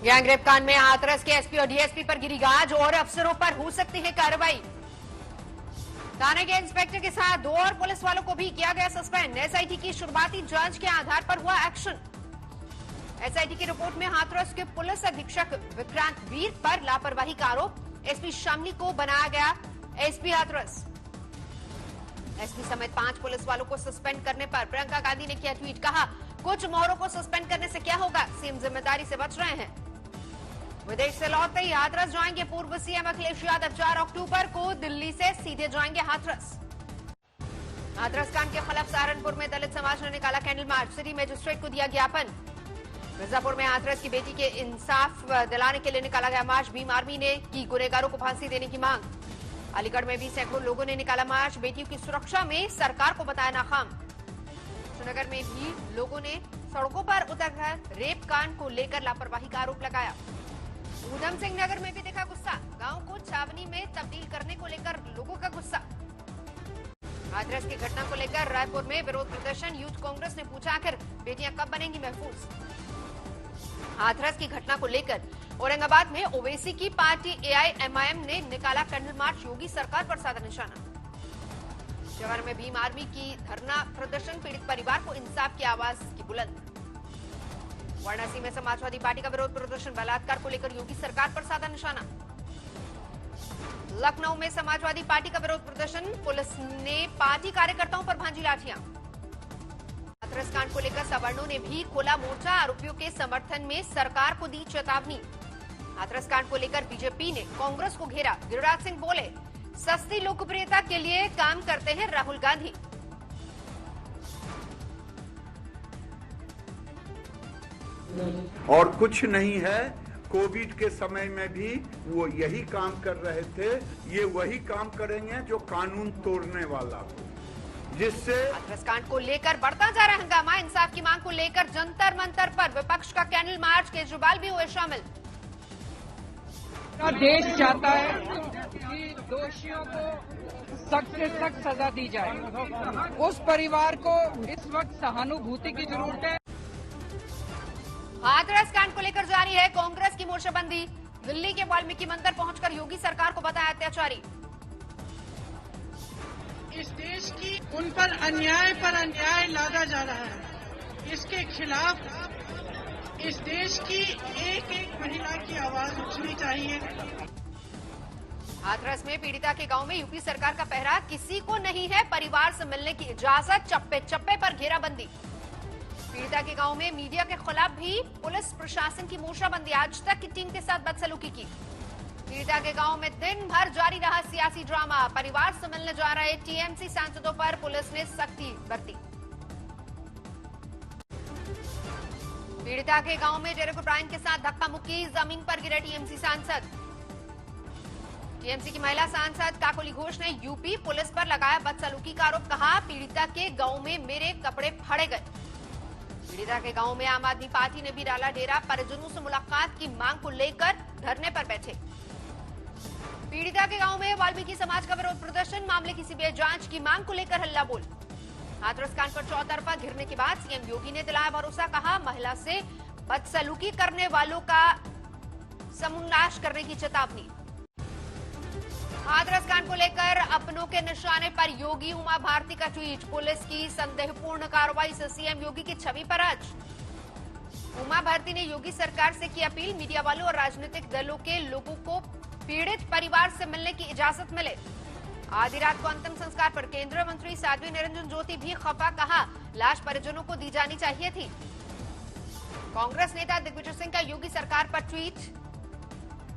Gangrape कांड में हाथरस के एसपी और डीएसपी पर गिरी गाज और अफसरों पर हो सकती है कार्रवाई। थाने के इंस्पेक्टर के साथ 2 और पुलिस वालों को भी किया गया सस्पेंड। एसआईटी की शुरुआती जांच के आधार पर हुआ एक्शन। एसआईटी की रिपोर्ट में हाथरस के पुलिस अधीक्षक विक्रांत वीर पर लापरवाही का आरोप। एसपी शामली को बनाया गया एसपी हाथरस। एसपी समेत 5 पुलिस वालों को सस्पेंड करने पर प्रियंका गांधी ने किया ट्वीट, कहा कुछ मोहरों को सस्पेंड करने से क्या होगा, सीएम जिम्मेदारी से बच रहे हैं। विदेश से लौटते ही हाथरस जाएंगे पूर्व सीएम अखिलेश यादव। 4 अक्टूबर को दिल्ली से सीधे जाएंगे हाथरस। हाथरस कांड के खिलाफ सहारनपुर में दलित समाज ने निकाला कैंडल मार्च। सिटी मजिस्ट्रेट को दिया ज्ञापन। मिर्जापुर में हाथरस की बेटी के इंसाफ दिलाने के लिए निकाला गया मार्च। भीम आर्मी ने की गुनहगारों को फांसी देने की मांग। अलीगढ़ में भी सैकड़ों लोगों ने निकाला मार्च। बेटियों की सुरक्षा में सरकार को बताया नाकाम। श्रीनगर में भी लोगों ने सड़कों पर उतरकर रेप कांड को लेकर लापरवाही का आरोप लगाया। ऊधम सिंह नगर में भी देखा गुस्सा। गांव को छावनी में तब्दील करने को लेकर लोगों का गुस्सा। हाथरस की घटना को लेकर रायपुर में विरोध प्रदर्शन। यूथ कांग्रेस ने पूछा आखिर बेटियां कब बनेंगी महफूज। हाथरस की घटना को लेकर औरंगाबाद में ओवैसी की पार्टी एआईएमआईएम ने निकाला कैंडल मार्च। योगी सरकार पर साधा निशाना। जवाहर में भीम आर्मी की धरना प्रदर्शन। पीड़ित परिवार को इंसाफ की आवाज की बुलंद। वाराणसी में समाजवादी पार्टी का विरोध प्रदर्शन। बलात्कार को लेकर योगी सरकार पर साधा निशाना। लखनऊ में समाजवादी पार्टी का विरोध प्रदर्शन। पुलिस ने पार्टी कार्यकर्ताओं पर भांजी लाठियां। हाथरस कांड को लेकर सवर्णों ने भी खोला मोर्चा। आरोपियों के समर्थन में सरकार को दी चेतावनी। हाथरस कांड को लेकर बीजेपी ने कांग्रेस को घेरा। गिरिराज सिंह बोले, सस्ती लोकप्रियता के लिए काम करते हैं राहुल गांधी। और कुछ नहीं है। कोविड के समय में भी वो यही काम कर रहे थे। ये वही काम करेंगे जो कानून तोड़ने वाला हो, जिससे हाथरस कांड को लेकर बढ़ता जा रहा हंगामा। इंसाफ की मांग को लेकर जंतर मंतर पर विपक्ष का कैंडल मार्च। केजरीवाल भी हुए शामिल। देश चाहता है कि दोषियों को सख्त से सख्त सजा दी जाए। उस परिवार को इस वक्त सहानुभूति की जरूरत है। हाथरस कांड को लेकर जारी है कांग्रेस की मोर्चाबंदी। दिल्ली के वाल्मीकि मंदिर पहुंचकर योगी सरकार को बताया अत्याचारी। इस देश की उन पर अन्याय लादा जा रहा है। इसके खिलाफ इस देश की एक एक महिला की आवाज उठनी चाहिए। हाथरस में पीड़िता के गांव में यूपी सरकार का पहरा। किसी को नहीं है परिवार से मिलने की इजाजत। चप्पे चप्पे पर घेराबंदी। पीड़िता के गांव में मीडिया के खिलाफ भी पुलिस प्रशासन की मोर्चाबंदी। आज तक की टीम के साथ बदसलूकी की। पीड़िता के गांव में दिन भर जारी रहा सियासी ड्रामा। परिवार से मिलने जा रहे टीएमसी सांसदों पर पुलिस ने सख्ती बरती। पीड़िता के गांव में डेरेक ओब्रायन के साथ धक्का मुक्की। जमीन पर गिरे टीएमसी सांसद। टीएमसी की महिला सांसद काकोली घोष ने यूपी पुलिस पर लगाया बदसलूकी का आरोप। कहा पीड़िता के गांव में मेरे कपड़े फाड़े गए। पीड़िता के गांव में आम आदमी पार्टी ने भी डाला डेरा। परिजनों से मुलाकात की मांग को लेकर धरने पर बैठे। पीड़िता के गांव में वाल्मीकि समाज का विरोध प्रदर्शन। मामले की सीबीआई जांच की मांग को लेकर हल्ला बोल। हाथरस कांड पर चौतरफा घिरने के बाद सीएम योगी ने दिलाया भरोसा। कहा महिला से बदसलूकी करने वालों का समूलनाश करने की चेतावनी। हाथरस कांड को लेकर अपनों के निशाने पर योगी। उमा भारती का ट्वीट। पुलिस की संदेहपूर्ण कार्रवाई से सीएम योगी की छवि पर आज। उमा भारती ने योगी सरकार से की अपील। मीडिया वालों और राजनीतिक दलों के लोगों को पीड़ित परिवार से मिलने की इजाजत मिले। आधी रात को अंतिम संस्कार पर केंद्रीय मंत्री साध्वी निरंजन ज्योति भी खफा। कहा लाश परिजनों को दी जानी चाहिए थी। कांग्रेस नेता दिग्विजय सिंह का योगी सरकार पर ट्वीट।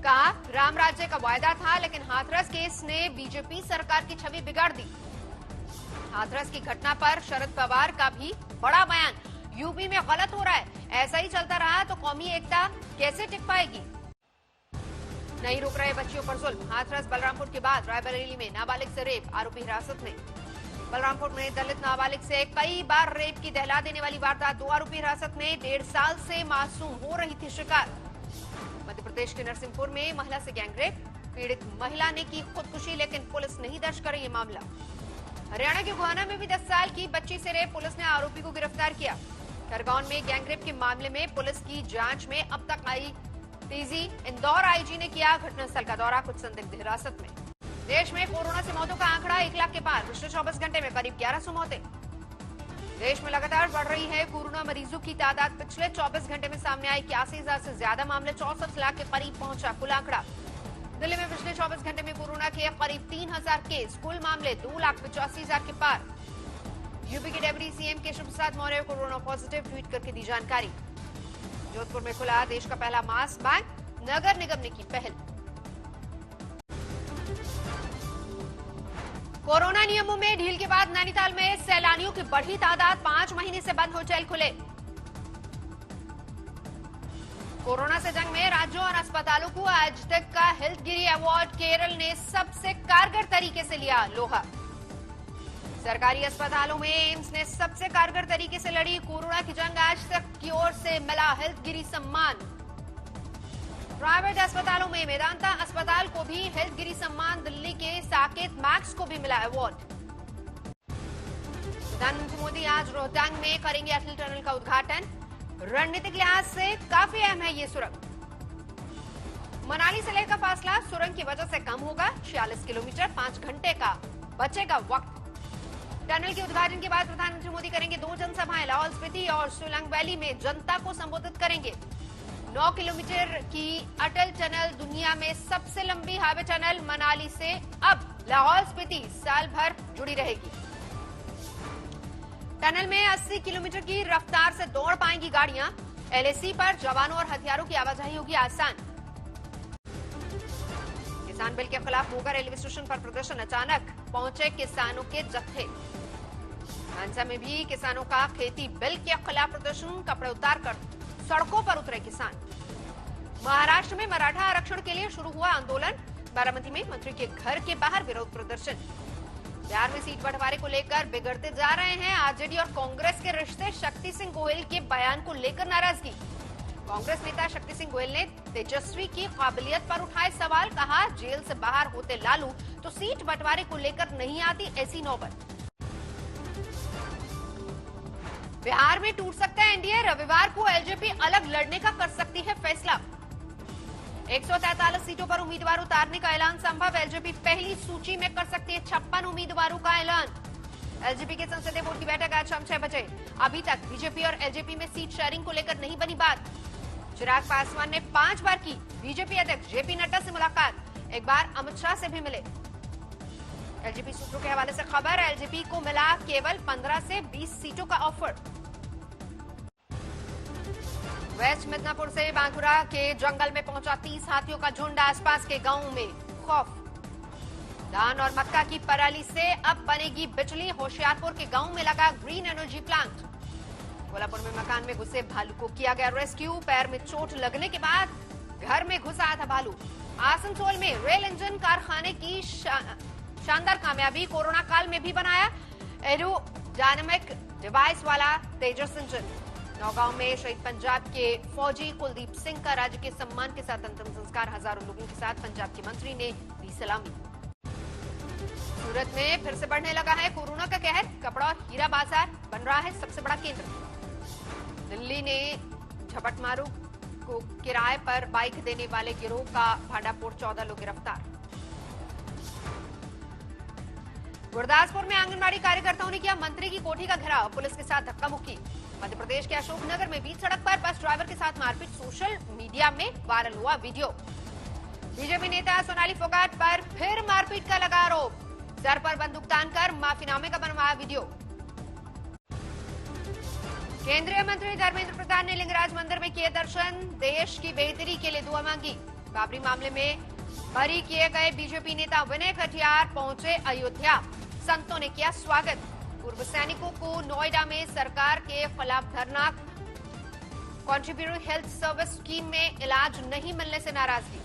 कहा राम राज्य का वायदा था, लेकिन हाथरस केस ने बीजेपी सरकार की छवि बिगाड़ दी। हाथरस की घटना पर शरद पवार का भी बड़ा बयान। यूपी में गलत हो रहा है। ऐसा ही चलता रहा तो कौमी एकता कैसे टिक पाएगी। नहीं रुक रहे बच्चियों पर जुल्म। हाथरस बलरामपुर के बाद रायबरेली में नाबालिग से रेप। आरोपी हिरासत में। बलरामपुर में दलित नाबालिग से कई बार रेप की दहला देने वाली वारदात। 2 आरोपी हिरासत में। 1.5 साल से मासूम हो रही थी शिकार। मध्य प्रदेश के नरसिंहपुर में महिला से गैंगरेप। पीड़ित महिला ने की खुदकुशी, लेकिन पुलिस नहीं दर्ज कर रही मामला। हरियाणा के गोहाना में भी 10 साल की बच्ची से रेप। पुलिस ने आरोपी को गिरफ्तार किया। खरगोन में गैंगरेप के मामले में पुलिस की जांच में अब तक आई तेजी, इंदौर आईजी ने किया घटनास्थल का दौरा, कुछ संदिग्ध हिरासत में। देश में कोरोना से मौतों का आंकड़ा 1 लाख के पार, पिछले 24 घंटे में करीब 1100 मौतें। देश में लगातार बढ़ रही है कोरोना मरीजों की तादाद, पिछले 24 घंटे में सामने आए 81,000 से ज्यादा मामले, 64 लाख के करीब पहुंचा कुल आंकड़ा। दिल्ली में पिछले 24 घंटे में कोरोना के करीब 3,000 केस, कुल मामले 2,85,000 के पार। यूपी के deputy CM Keshav Prasad Maurya corona positive, tweet करके दी जानकारी। जोधपुर में खुला देश का पहला मास बैंक, नगर निगम ने की पहल। कोरोना नियमों में ढील के बाद नैनीताल में सैलानियों की बढ़ी तादाद, 5 महीने से बंद होटल खुले। कोरोना से जंग में राज्यों और अस्पतालों को आज तक का हेल्थगिरी अवार्ड केरल ने सबसे कारगर तरीके से लिया लोहा। सरकारी अस्पतालों में एम्स ने सबसे कारगर तरीके से लड़ी कोरोना की जंग, आज तक की ओर से मिला हेल्थगिरी सम्मान। प्राइवेट अस्पतालों में मेदांता अस्पताल को भी हेल्थगिरी सम्मान, दिल्ली के साकेत मैक्स को भी मिला अवार्ड। प्रधानमंत्री मोदी आज रोहतांग में करेंगे अटल टनल का उद्घाटन, रणनीतिक लिहाज से काफी अहम है ये सुरंग। मनाली से लेह का फासला सुरंग की वजह से कम होगा, 46 किलोमीटर, 5 घंटे का बचेगा वक्त। टनल के उद्घाटन के बाद प्रधानमंत्री मोदी करेंगे 2 जनसभाएं, लाहौल स्पीति और सोलंग वैली में जनता को संबोधित करेंगे। 9 किलोमीटर की अटल टनल दुनिया में सबसे लंबी हाईवे टनल, मनाली से अब लाहौल स्पीति साल भर जुड़ी रहेगी। टनल में 80 किलोमीटर की रफ्तार से दौड़ पाएंगी गाड़ियां, एलएसी पर जवानों और हथियारों की आवाजाही होगी आसान। किसान बिल के खिलाफ मोगा रेलवे स्टेशन पर प्रदर्शन, अचानक पहुंचे किसानों के जत्थे। मानसा में भी किसानों का खेती बिल के खिलाफ प्रदर्शन, कपड़े उतारकर सड़कों पर उतरे किसान। महाराष्ट्र में मराठा आरक्षण के लिए शुरू हुआ आंदोलन, बारामती में मंत्री के घर के बाहर विरोध प्रदर्शन। बिहार में सीट बंटवारे को लेकर बिगड़ते जा रहे हैं आरजेडी और कांग्रेस के रिश्ते, शक्ति सिंह गोहिल के बयान को लेकर नाराजगी। कांग्रेस नेता शक्ति सिंह गोहिल ने तेजस्वी की काबिलियत पर उठाए सवाल, कहा जेल से बाहर होते लालू तो सीट बंटवारे को लेकर नहीं आती ऐसी नौबत। बिहार में टूट सकता है एनडीए, रविवार को एलजेपी अलग लड़ने का कर सकती है फैसला। 143 सीटों पर उम्मीदवार उतारने का ऐलान संभव, एलजेपी पहली सूची में कर सकती है 56 उम्मीदवारों का ऐलान। एलजेपी के संसदीय बोर्ड की बैठक आज शाम 6 बजे। अभी तक बीजेपी और एलजेपी में सीट शेयरिंग को लेकर नहीं बनी बात। चिराग पासवान ने 5 बार की बीजेपी अध्यक्ष जेपी नड्डा से मुलाकात, एक बार अमित शाह से भी मिले। एलजेपी सूत्रों के हवाले से खबर, एलजेपी को मिला केवल 15 से 20 सीटों का ऑफर। वेस्ट मिदनापुर से बांकुरा के जंगल में पहुंचा 30 हाथियों का झुंड, आसपास के गांवों में खौफ। धान और मक्का की पराली से अब बनेगी बिजली, होशियारपुर के गांव में लगा ग्रीन एनर्जी प्लांट। कोल्हापुर में मकान में घुसे भालू को किया गया रेस्क्यू, पैर में चोट लगने के बाद घर में घुस आया था भालू। आसनसोल में रेल इंजन कारखाने की शानदार कामयाबी, कोरोना काल में भी बनाया एरोडायनेमिक डिवाइस वाला तेजस इंजन। नौगांव में शहीद पंजाब के फौजी कुलदीप सिंह का राज्य के सम्मान के साथ अंतिम संस्कार, हजारों लोगों के साथ पंजाब के मंत्री ने दी सलामी। सूरत में फिर से बढ़ने लगा है कोरोना का कहर, कपड़ा और हीरा बाजार बन रहा है सबसे बड़ा केंद्र। दिल्ली ने झपटमारू को किराए पर बाइक देने वाले गिरोह का भांडाफोड़, 14 लोग गिरफ्तार। गुरदासपुर में आंगनबाड़ी कार्यकर्ताओं ने किया मंत्री की कोठी का घेराव, पुलिस के साथ धक्का मुक्की। मध्य प्रदेश के अशोकनगर में बीच सड़क पर बस ड्राइवर के साथ मारपीट, सोशल मीडिया में वायरल हुआ वीडियो। बीजेपी नेता सोनाली फोगाट पर फिर मारपीट का लगा आरोप, सर पर बंदूक तानकर माफीनामे का बनवाया वीडियो। केंद्रीय मंत्री धर्मेंद्र प्रधान ने लिंगराज मंदिर में किए दर्शन, देश की बेहतरी के लिए दुआ मांगी। बाबरी मामले में बरी किए गए बीजेपी नेता विनय कटियार पहुंचे अयोध्या, संतों ने किया स्वागत। पूर्व सैनिकों को नोएडा में सरकार के खिलाफ धरना, कॉन्ट्रीब्यूटरी हेल्थ सर्विस स्कीम में इलाज नहीं मिलने से नाराजगी।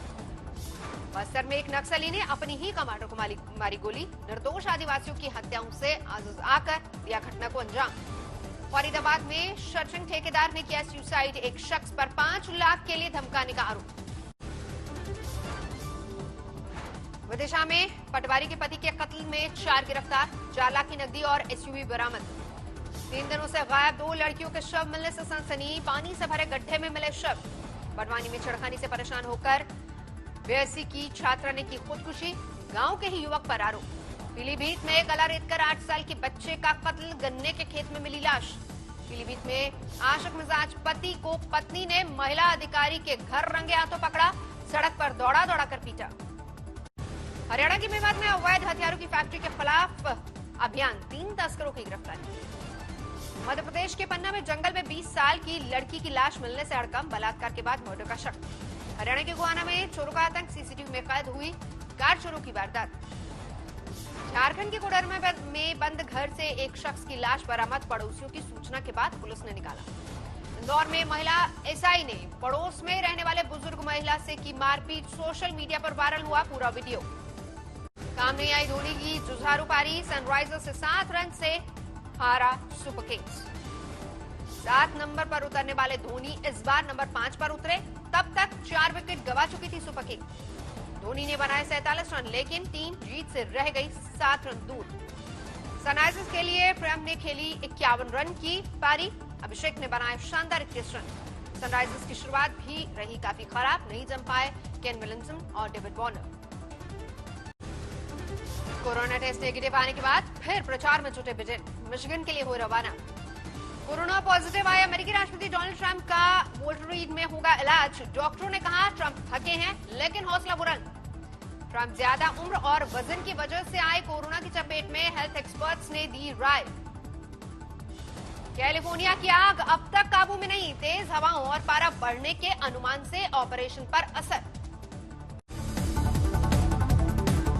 बस्तर में एक नक्सली ने अपनी ही कमांडर को मारी गोली, निर्दोष आदिवासियों की हत्याओं से आकर दिया घटना को अंजाम। फरीदाबाद में शटरिंग ठेकेदार ने किया सुसाइड, एक शख्स पर 5 लाख के लिए धमकाने का आरोप। विदिशा में पटवारी के पति के कत्ल में 4 गिरफ्तार, 4 लाख की नकदी और एसयूवी बरामद। 3 दिनों से गायब 2 लड़कियों के शव मिलने से सनसनी, पानी से भरे गड्ढे में मिले शव। बड़वानी में छेड़खानी से परेशान होकर 82 की छात्रा ने की खुदकुशी, गांव के ही युवक पर आरोप। पीलीभीत में गला रेतकर 8 साल के बच्चे का कत्ल, गन्ने के खेत में मिली लाश। पीलीभीत में आशिक मिजाज पति को पत्नी ने महिला अधिकारी के घर रंगे हाथों पकड़ा, सड़क पर दौड़ा दौड़ा कर पीटा। हरियाणा के मेवात में अवैध हथियारों की फैक्ट्री के खिलाफ अभियान, 3 तस्करों की गिरफ्तारी। मध्य प्रदेश के पन्ना में जंगल में 20 साल की लड़की की लाश मिलने से हड़कंप, बलात्कार के बाद मर्डर का शक। हरियाणा के गोहाना में चोरों का आतंक, सीसीटीवी में कैद हुई कार चोरों की वारदात। झारखंड के कोडरमा में बंद घर से एक शख्स की लाश बरामद, पड़ोसियों की सूचना के बाद पुलिस ने निकाला। इंदौर में महिला एसआई ने पड़ोस में रहने वाले बुजुर्ग महिला से की मारपीट, सोशल मीडिया पर वायरल हुआ पूरा वीडियो। काम नहीं आई धोनी की जुझारू पारी, सनराइजर्स से 7 रन से हारा सुपर किंग्स। 7 नंबर पर उतरने वाले धोनी इस बार नंबर 5 पर उतरे, तब तक 4 विकेट गंवा चुकी थी सुपर किंग्स। धोनी ने बनाए 47 रन, लेकिन टीम जीत से रह गई 7 रन दूर। सनराइजर्स के लिए प्रेम ने खेली 51 रन की पारी, अभिषेक ने बनाए शानदार 21 रन। सनराइजर्स की शुरुआत भी रही काफी खराब, नहीं जम पाए केन विलियमसन और David Warner. Corona test negative आने के बाद फिर प्रचार में जुटे बिडेन, मिशिगन के लिए हुए रवाना। कोरोना पॉजिटिव आए अमेरिकी राष्ट्रपति डोनाल्ड ट्रंप का वोल्टर रीड में होगा इलाज। डॉक्टरों ने कहा ट्रंप थके हैं लेकिन हौसला बुलंद। ट्रंप ज्यादा उम्र और वजन की वजह से आए कोरोना की चपेट में, हेल्थ एक्सपर्ट्स ने दी राय। कैलिफोर्निया की आग अब तक काबू में नहीं, तेज हवाओं और पारा बढ़ने के अनुमान से ऑपरेशन पर असर।